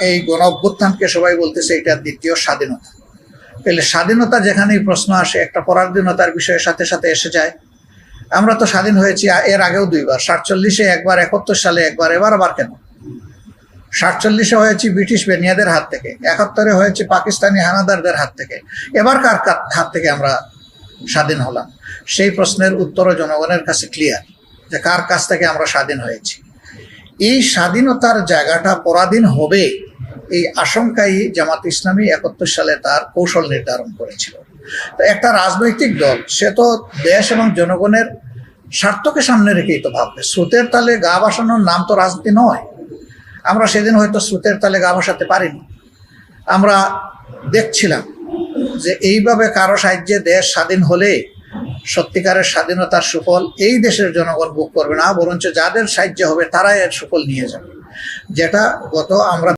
এই গণ অভ্যুত্থানকে সবাই বলতেছে এটা দ্বিতীয় স্বাধীনতা। তাহলে স্বাধীনতা যেখানেই প্রশ্ন আসে একটা পরাধীনতার বিষয়ের সাথে সাথে এসে যায়। আমরা তো স্বাধীন হয়েছি এর আগেও দুইবার, 47-এ একবার, 71 সালে একবার, এবার আবার কেন? 47-এ হয়েছে ব্রিটিশ বেনিয়াদের হাত থেকে, 71-এ হয়েছে পাকিস্তানি হানাদারদের হাত থেকে, এবার কার হাত থেকে আমরা স্বাধীন হলাম? সেই প্রশ্নের উত্তরও জনগণের কাছে ক্লিয়ার যে কার কাছ থেকে আমরা স্বাধীন হয়েছি। এই স্বাধীনতার জায়গাটা পরাধীন হবে এই আশঙ্কাই জামাত ইসলামী 71 সালে তার কৌশল নির্ধারণ করেছিল। তো একটা রাজনৈতিক দল সে তো দেশ এবং জনগণের স্বার্থকে সামনে রেখেই তো ভাববে। স্রোতের তালে গা ভাসানোর নাম তো রাজনীতি নয়। আমরা সেদিন হয়তো স্রোতের তালে গা ভাসাতে পারিনি। আমরা দেখছিলাম যে এইভাবে কারো সাহায্যে দেশ স্বাধীন হলে সত্যিকারের স্বাধীনতার সুফল এই দেশের জনগণ ভোগ করবে না, বরঞ্চ যাদের সাহায্য হবে তারাই এর সুফল নিয়ে যাবে। যেটা আমরা